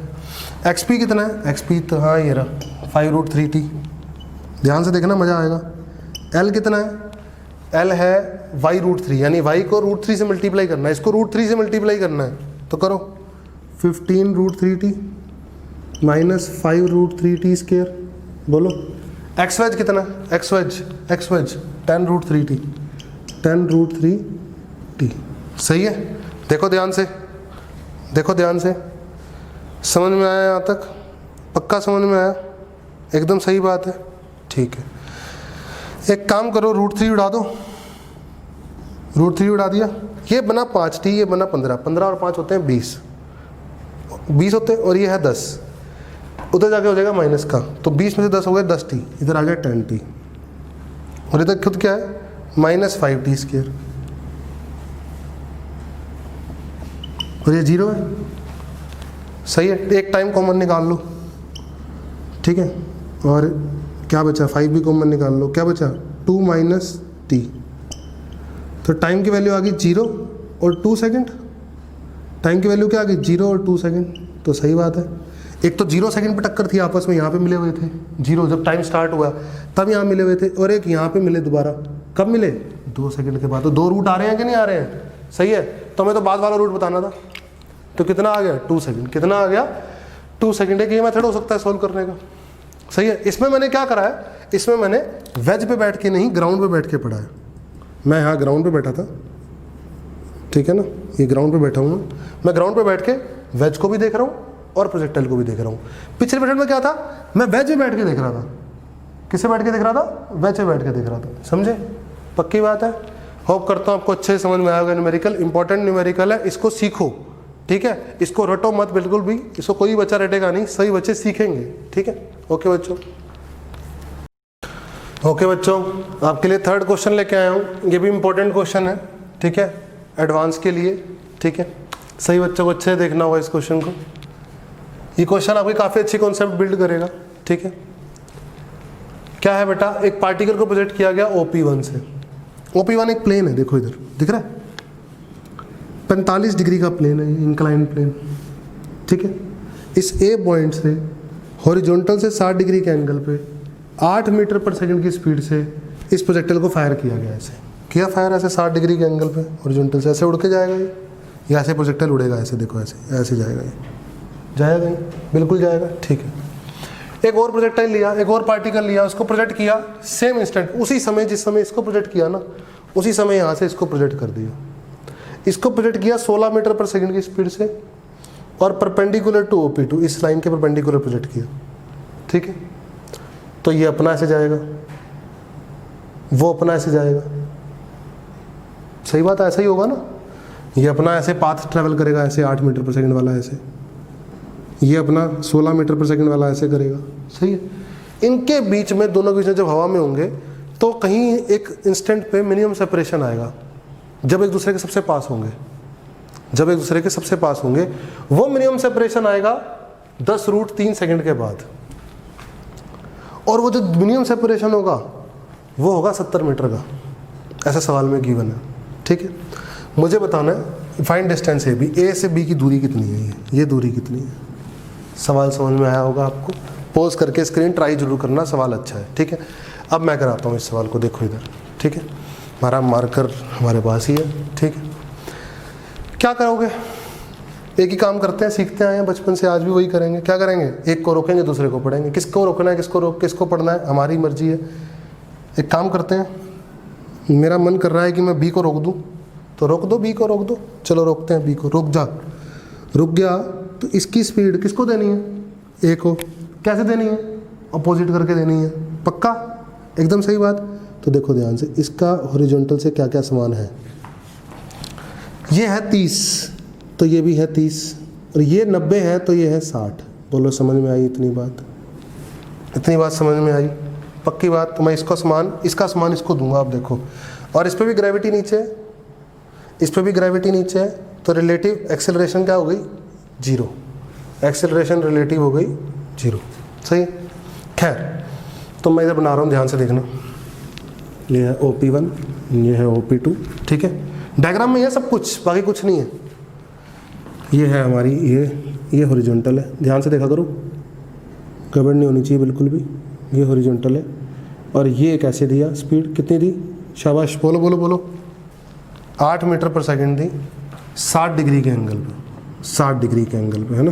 [SPEAKER 1] XP कितना है, XP तो हाँ ये रहा 5√3t, ध्यान से देखना मज़ा आएगा। L कितना है, L है y√3, यानी y को √3 से मल्टीप्लाई करना है, इसको √3 से मल्टीप्लाई करना है, तो करो 15√3t माइनस 5√3t स्क्वायर। बोलो एक्स वेज कितना है, एक्स वेज 10√3t, 10√3t। सही है, देखो ध्यान से, देखो ध्यान से, समझ में आया यहाँ तक, पक्का समझ में आया, एकदम सही बात है, ठीक है। एक काम करो, √3 उड़ा दो, √3 उड़ा दिया, ये बना 5t, ये बना 15, 15 और 5 होते हैं 20, 20 होते हैं, और ये है 10, उधर जाके हो जाएगा माइनस का, तो 20 में से 10 हो गए 10t, इधर आ गया 10t, और इधर खुद क्या है -5t स्क्वायर, और ये 0 है। सही है, एक टाइम कॉमन निकाल लो, ठीक है, और क्या बचा, 5 भी कॉमन निकाल लो, क्या बचा 2 - t, तो टाइम की वैल्यू आ गई 0 और 2 सेकेंड, टाइम की वैल्यू क्या आ गई 0 और 2 सेकेंड। तो सही बात है, एक तो 0 सेकंड पे टक्कर थी आपस में, यहाँ पे मिले हुए थे 0, जब टाइम स्टार्ट हुआ तब यहाँ मिले हुए थे, और एक यहाँ पे मिले दोबारा, कब मिले 2 सेकंड के बाद। तो 2 रूट आ रहे हैं कि नहीं आ रहे हैं, सही है। तो हमें तो बाद वाला रूट बताना था, तो कितना आ गया 2 सेकंड, कितना आ गया 2 सेकंड। एक ये मेथड हो सकता है सॉल्व करने का, सही है। इसमें मैंने क्या करा है, इसमें मैंने वेज पे बैठ के नहीं, ग्राउंड पे बैठ के पढ़ा है। मैं यहाँ ग्राउंड पे बैठा था, ठीक है ना, ये ग्राउंड पे बैठा हूँ मैं, ग्राउंड पे बैठ के वेज को भी देख रहा हूँ और प्रोजेक्टाइल को भी देख रहा हूँ। पिछले पीरियड में क्या था, मैं वेज पे बैठ के देख रहा था, किससे बैठ के देख रहा था, वेज पे बैठ के देख रहा था, समझे, पक्की बात है। होप करता हूँ आपको अच्छे समझ में आएगा। न्यूमेरिकल इंपॉर्टेंट न्यूमेरिकल है, इसको सीखो, ठीक है, इसको रटो मत बिल्कुल भी, इसको कोई बच्चा रटेगा नहीं, सही बच्चे सीखेंगे, ठीक है। ओके बच्चों, ओके बच्चों, आपके लिए थर्ड क्वेश्चन लेके आया हूँ, ये भी इंपॉर्टेंट क्वेश्चन है, ठीक है, एडवांस के लिए, ठीक है। सही बच्चों को अच्छे से देखना होगा इस क्वेश्चन को, ये क्वेश्चन आपकी काफ़ी अच्छी कॉन्सेप्ट बिल्ड करेगा, ठीक है। क्या है बेटा, एक पार्टिकल को प्रोजेक्ट किया गया OP1 से। OP1 एक प्लेन है, देखो इधर दिख रहा है, 45 डिग्री का प्लेन है, इंक्लाइन प्लेन, ठीक है। इस A पॉइंट से हॉरिजॉन्टल से 60 डिग्री के एंगल पे 8 मीटर पर सेकंड की स्पीड से इस प्रोजेक्टाइल को फायर किया गया, ऐसे किया फायर, ऐसे 60 डिग्री के एंगल पे हॉरिजॉन्टल से, ऐसे उड़ के जाएगा ये, या ऐसे प्रोजेक्टाइल उड़ेगा, ऐसे देखो, ऐसे ऐसे जाएगा ये, जाएगा ही, बिल्कुल जाएगा, ठीक है। एक और प्रोजेक्टाइल लिया, एक और पार्टिकल लिया, उसको प्रोजेक्ट किया सेम इंस्टेंट, उसी समय जिस समय इसको प्रोजेक्ट किया ना, उसी समय यहाँ से इसको प्रोजेक्ट कर दिया। इसको प्रोजेक्ट किया 16 मीटर पर सेकंड की स्पीड से, और परपेंडिकुलर टू OP2, इस लाइन के परपेंडिकुलर प्रोजेक्ट किया, ठीक है। तो ये अपना ऐसे जाएगा, वो अपना ऐसे जाएगा, सही बात है, ऐसा ही होगा ना। ये अपना ऐसे पाथ ट्रेवल करेगा, ऐसे 8 मीटर पर सेकंड वाला ऐसे, ये अपना 16 मीटर पर सेकंड वाला ऐसे करेगा, सही है। इनके बीच में, दोनों के बीच में जब हवा में होंगे तो कहीं एक इंस्टेंट पे मिनिमम सेपरेशन आएगा, जब एक दूसरे के सबसे पास होंगे, जब एक दूसरे के सबसे पास होंगे, वो मिनिमम सेपरेशन आएगा 10√3 सेकंड के बाद, और वो जो मिनिमम सेपरेशन होगा वो होगा 70 मीटर का, ऐसा सवाल में गिवन है, ठीक है। मुझे बताना है फाइंड डिस्टेंस A से B की दूरी कितनी है, ये दूरी कितनी है। सवाल समझ में आया होगा आपको, पॉज करके स्क्रीन ट्राई जरूर करना, सवाल अच्छा है, ठीक है। अब मैं कराता हूँ इस सवाल को, देखो इधर, ठीक है। हमारा मार्कर हमारे पास ही है, ठीक है। क्या करोगे, एक ही काम करते हैं, सीखते आए हैं बचपन से, आज भी वही करेंगे। क्या करेंगे, एक को रोकेंगे दूसरे को पढ़ेंगे। किसको रोकना है, किसको पढ़ना है, हमारी मर्जी है। एक काम करते हैं, मेरा मन कर रहा है कि मैं बी को रोक दूं, तो रोक दो, बी को रोक दो। चलो रोकते हैं बी को। रुक जा, रुक गया तो इसकी स्पीड किसको देनी है, ए को। कैसे देनी है, अपोजिट करके देनी है, पक्का, एकदम सही बात। तो देखो ध्यान से, इसका हॉरिजॉन्टल से क्या क्या समान है। ये है 30, तो ये भी है 30, और ये 90 है तो ये है 60। बोलो समझ में आई इतनी बात, इतनी बात समझ में आई, पक्की बात। तो मैं इसका समान इसको दूंगा, आप देखो। और इस पर भी ग्रेविटी नीचे है, इस पर भी ग्रेविटी नीचे है, तो रिलेटिव एक्सेलरेशन क्या हो गई, 0। एक्सेलरेशन रिलेटिव हो गई 0, सही। खैर, तो मैं इधर बना रहा हूँ, ध्यान से देखना। ये है OP1, ये है OP2, ठीक है। डायग्राम में ये सब कुछ, बाकी कुछ नहीं है। ये है हमारी, ये हॉरिजॉन्टल है, ध्यान से देखा करो, गड़बड़ नहीं होनी चाहिए बिल्कुल भी। ये हॉरिजॉन्टल है, और ये कैसे दिया, स्पीड कितनी दी, शाबाश, बोलो बोलो बोलो, 8 मीटर पर सेकंड दी, 60 डिग्री के एंगल पे, 60 डिग्री के एंगल पे, है ना।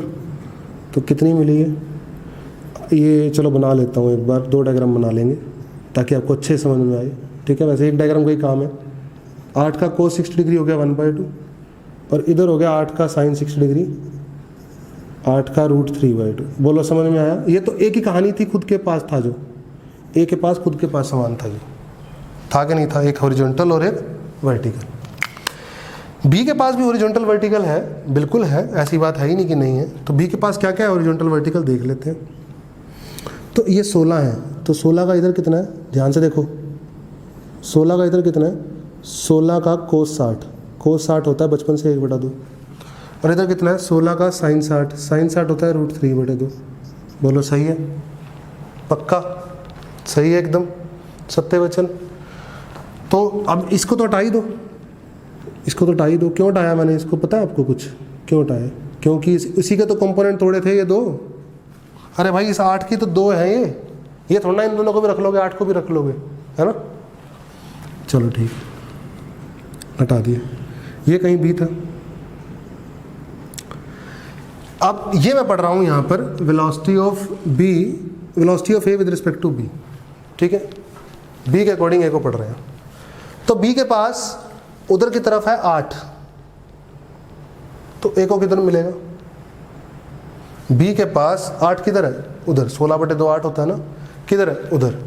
[SPEAKER 1] तो कितनी मिली है, ये चलो बना लेता हूँ एक बार, 2 डायग्राम बना लेंगे ताकि आपको अच्छे समझ में आए, ठीक है। वैसे एक डायग्राम का ही काम है। 8 का cos 60 डिग्री हो गया 1/2, और इधर हो गया 8 का sin 60 डिग्री, 8 का √3/2। बोलो समझ में आया। ये तो एक ही कहानी थी, खुद के पास था, जो ए के पास खुद के पास समान था, ये था कि नहीं था, एक हॉरिजॉन्टल और एक वर्टिकल। बी के पास भी हॉरिजॉन्टल वर्टिकल है, बिल्कुल है, ऐसी बात है ही नहीं कि नहीं है। तो बी के पास क्या क्या है हॉरिजॉन्टल वर्टिकल, देख लेते हैं। तो ये 16 है, तो 16 का इधर कितना है, ध्यान से देखो, 16 का इधर कितना है, 16 का cos 60 होता है बचपन से 1/2, और इधर कितना है, 16 का sin 60 होता है √3/2। बोलो सही है, पक्का सही है, एकदम सत्य वचन। तो अब इसको तो हटा ही दो, इसको तो हटा ही दो। क्यों हटाया मैंने इसको, पता है आपको कुछ, क्यों हटाया, क्योंकि इसी के तो कंपोनेंट थोड़े थे ये 2। अरे भाई, इस 8 की तो 2 है, ये थोड़ा ना इन दोनों को भी रख लोगे, 8 को भी रख लोगे, है ना। चलो ठीक, हटा दिया, ये कहीं भी था। अब ये मैं पढ़ रहा हूं यहां पर velocity of A with respect to B, ठीक है। बी के अकॉर्डिंग ए को पढ़ रहे हैं। तो बी के पास उधर की तरफ है 8, तो ए को किधर मिलेगा, बी के पास 8 किधर है, उधर, 16/2 8 होता है ना, किधर है, उधर।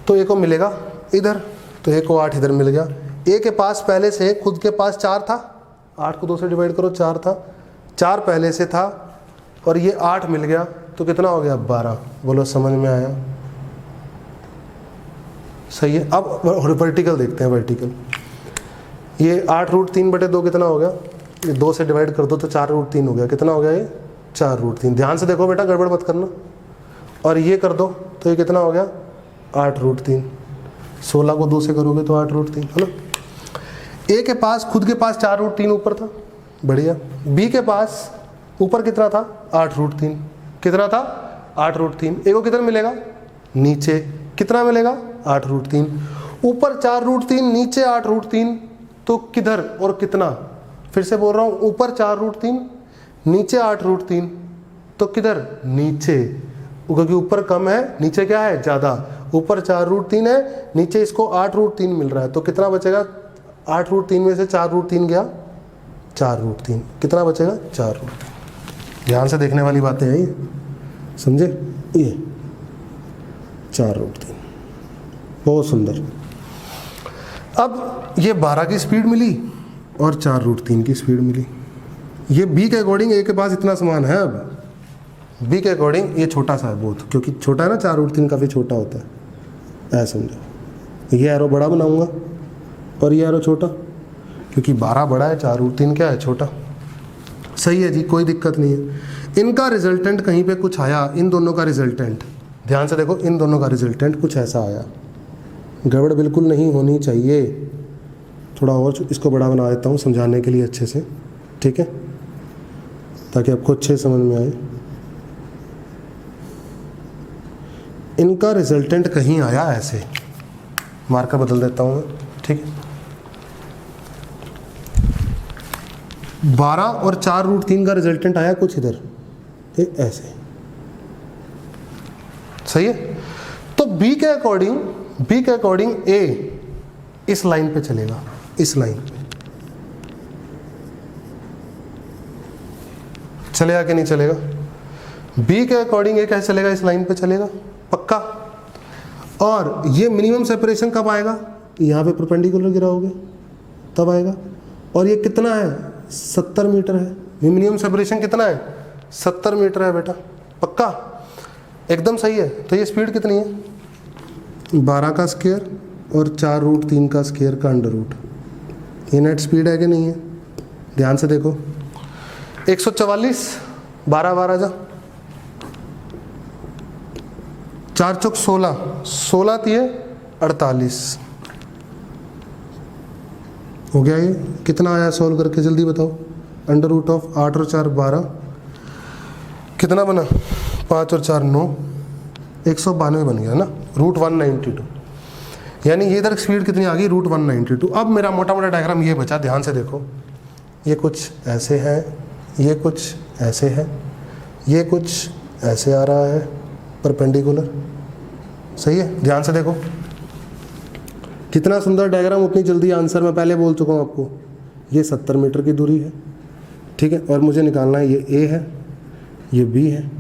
[SPEAKER 1] तो ए को मिलेगा इधर, तो ए को 8 इधर मिल गया। ए के पास पहले से खुद के पास 4 था, 8 को 2 से डिवाइड करो, 4 था, 4 पहले से था, और ये 8 मिल गया, तो कितना हो गया, 12। बोलो समझ में आया, सही है। अब वर्टिकल देखते हैं, वर्टिकल। ये 8√3/2 कितना हो गया, ये 2 से डिवाइड कर दो तो 4√3 हो गया, कितना हो गया ये, 4√3। ध्यान से देखो बेटा, गड़बड़ मत करना। और ये कर दो तो ये कितना हो गया, 8√3। 16 को 2 से करोगे तो 8√3, है ना। ए के पास खुद के पास 4√3 ऊपर था, बढ़िया। बी के पास ऊपर कितना था, 8√3, कितना था, 8√3। ए को किधर मिलेगा, नीचे, कितना मिलेगा, 8√3। ऊपर 4√3, नीचे 8√3, तो किधर और कितना, फिर से बोल रहा हूँ, ऊपर 4√3, नीचे 8√3, तो किधर, नीचे, क्योंकि ऊपर कम है, नीचे क्या है, ज़्यादा। ऊपर 4√3 है, नीचे इसको 8√3 मिल रहा है, तो कितना बचेगा, 8√3 में से 4√3 गया, 4√3, कितना बचेगा, 4√3। ध्यान से देखने वाली बातें हैं ये, समझे, ये 4√3, बहुत सुंदर। अब ये 12 की स्पीड मिली और 4√3 की स्पीड मिली। ये बी के अकॉर्डिंग ए के पास इतना समान है। अब बी के अकॉर्डिंग ये छोटा सा है बहुत, क्योंकि छोटा है ना, 4√3 काफ़ी छोटा होता है, ऐसा समझो। ये एरो बड़ा बनाऊंगा और ये एरो छोटा, क्योंकि 12 बड़ा है, 4√3 क्या है, छोटा। सही है जी, कोई दिक्कत नहीं है। इनका रिजल्टेंट कहीं पे कुछ आया, इन दोनों का रिजल्टेंट, ध्यान से देखो, इन दोनों का रिजल्टेंट कुछ ऐसा आया। गड़बड़ बिल्कुल नहीं होनी चाहिए। थोड़ा और इसको बड़ा बना देता हूँ समझाने के लिए अच्छे से, ठीक है, ताकि आपको अच्छे समझ में आए। इनका रिजल्टेंट कहीं आया ऐसे, मार्कर बदल देता हूँ मैं, ठीक है। 12 और 4√3 का रिजल्टेंट आया कुछ इधर ऐसे, सही है। तो बी के अकॉर्डिंग ए इस लाइन पे चलेगा, इस लाइन पे चलेगा कि नहीं चलेगा? बी के अकॉर्डिंग ए कैसे चलेगा? इस लाइन पे चलेगा पक्का। और ये मिनिमम सेपरेशन कब आएगा? यहाँ पे परपेंडिकुलर गिराओगे तब आएगा। और ये कितना है? 70 मीटर है। ये मिनिमम सेपरेशन कितना है? 70 मीटर है बेटा, पक्का एकदम सही है। तो ये स्पीड कितनी है? 12 का स्क्वायर और 4√3 का स्क्वायर का अंडर रूट। ये नेट स्पीड है कि नहीं है? ध्यान से देखो। 144, 12 जा 4 चौक 16, 16 तिये 48 हो गया। ये कितना आया सॉल्व करके जल्दी बताओ? अंडर रूट ऑफ 8 और 4 12, कितना बना? 5 और 4 9, 192 बन गया ना, √192। यानी ये इधर स्पीड कितनी आ गई? √192। अब मेरा मोटा मोटा डायग्राम ये बचा, ध्यान से देखो। ये कुछ ऐसे है, ये कुछ ऐसे है, ये कुछ ऐसे आ रहा है परपेंडिकुलर, सही है। ध्यान से देखो कितना सुंदर डायग्राम, उतनी जल्दी आंसर मैं पहले बोल चुका हूँ आपको। ये 70 मीटर की दूरी है, ठीक है। और मुझे निकालना है, ये ए है, ये बी है,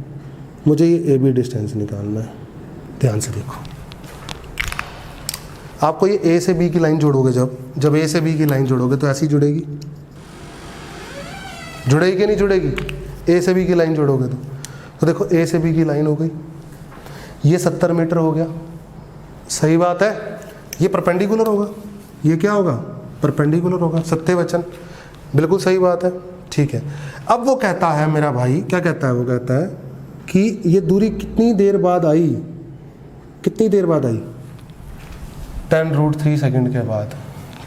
[SPEAKER 1] मुझे ये ए बी डिस्टेंस निकालना है। ध्यान से देखो, आपको ये ए से बी की लाइन जोड़ोगे, जब ए से बी की लाइन जोड़ोगे तो ऐसी जुड़ेगी, जुड़ेगी कि नहीं जुड़ेगी? ए से बी की लाइन जोड़ोगे तो देखो ए से बी की लाइन हो गई, ये 70 मीटर हो गया, सही बात है। ये परपेंडिकुलर होगा, ये क्या होगा? परपेंडिकुलर होगा, सत्य वचन, बिल्कुल सही बात है, ठीक है। अब वो कहता है मेरा भाई, क्या कहता है? वो कहता है कि ये दूरी कितनी देर बाद आई? कितनी देर बाद आई? 10√3 सेकंड के बाद।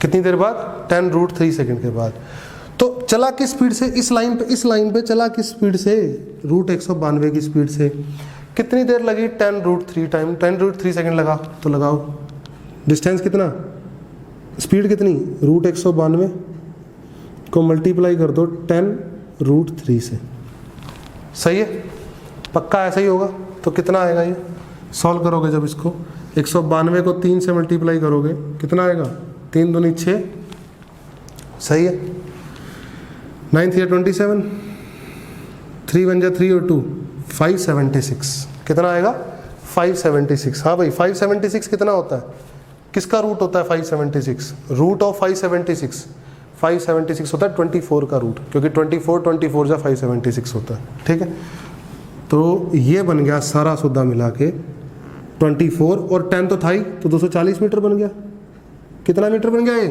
[SPEAKER 1] कितनी देर बाद? 10√3 सेकंड के बाद। तो चला किस स्पीड से? इस लाइन पे चला किस स्पीड से? √192 की स्पीड से। कितनी देर लगी? 10√3 टाइम, 10√3 सेकंड लगा। तो लगाओ डिस्टेंस कितना, स्पीड कितनी? √192 को मल्टीप्लाई कर दो 10√3 से, सही है, पक्का ऐसा ही होगा। तो कितना आएगा? ये सॉल्व करोगे जब इसको, 192 को 3 से मल्टीप्लाई करोगे, कितना आएगा? 3 दूनी 6, सही है। 9 3 27, 3 1 जा 3 और 2 576, कितना आएगा? 576। हाँ भाई, 576 कितना होता है? किसका रूट होता है 576? रूट ऑफ 576 होता है 24 का रूट, क्योंकि 24 जा 576 होता है, ठीक है। तो ये बन गया सारा सुद्धा मिला के 24 और 10 तो था ही, तो 240 मीटर बन गया। कितना मीटर बन गया ये?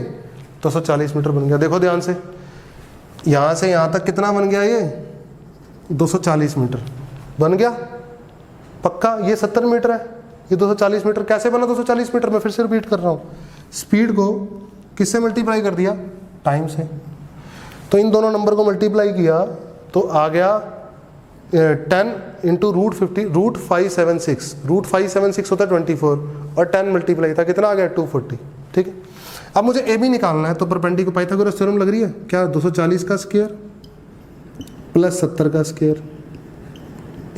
[SPEAKER 1] 240 मीटर बन गया। देखो ध्यान से, यहाँ से यहाँ तक कितना बन गया? ये 240 मीटर बन गया, पक्का। ये 70 मीटर है, ये 240 मीटर। कैसे बना 240 मीटर? मैं फिर से रिपीट कर रहा हूँ, स्पीड को किससे मल्टीप्लाई कर दिया? टाइम से। तो इन दोनों नंबर को मल्टीप्लाई किया तो आ गया 10 इंटू √50, √576। √576 होता है 24 और 10 मल्टीप्लाई था, कितना आ गया? 240, ठीक है। अब मुझे ए बी निकालना है, तो परपेंडिकुलर पाइथागोरस थ्योरम लग रही है क्या? 240 का स्क्वायर प्लस 70 का स्क्वायर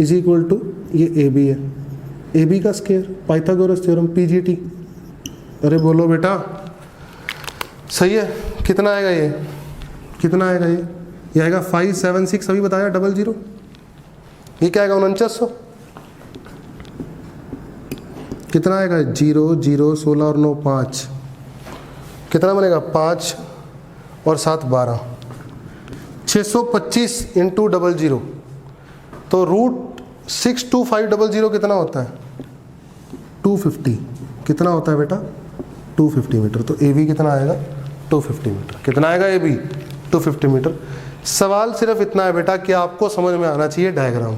[SPEAKER 1] इज इक्वल टू, ये ए बी है, ए बी का स्क्वायर, पाइथागोरस थ्योरम PGT। अरे बोलो बेटा, सही है। कितना आएगा ये? कितना आएगा ये आएगा 576, अभी बताया 00। ये क्या आएगा? 4900। कितना आएगा? 0 0 16 और 9 5, कितना बनेगा? 5 और 7 12, 625 इंटू 00। तो √62500 कितना होता है? 250। कितना होता है बेटा? 250 मीटर। तो ए बी कितना आएगा? 250 मीटर। कितना आएगा ए बी? 250 मीटर। सवाल सिर्फ इतना है बेटा कि आपको समझ में आना चाहिए डायग्राम,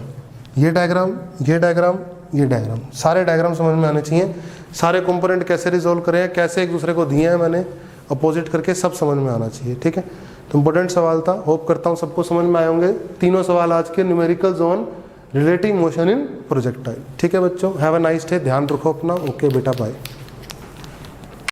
[SPEAKER 1] ये डायग्राम, ये डायग्राम, ये डायग्राम, सारे डायग्राम समझ में आने चाहिए। सारे कंपोनेंट कैसे रिजोल्व करें, कैसे एक दूसरे को दिए हैं मैंने अपोजिट करके, सब समझ में आना चाहिए, ठीक है। तो इंपॉर्टेंट सवाल था, होप करता हूँ सबको समझ में आए होंगे। तीनों सवाल आज के numerical zone relative motion in projectile. ठीक है बच्चों, हैव अ नाइस डे, ध्यान रखो अपना। ओके बेटा, बाय।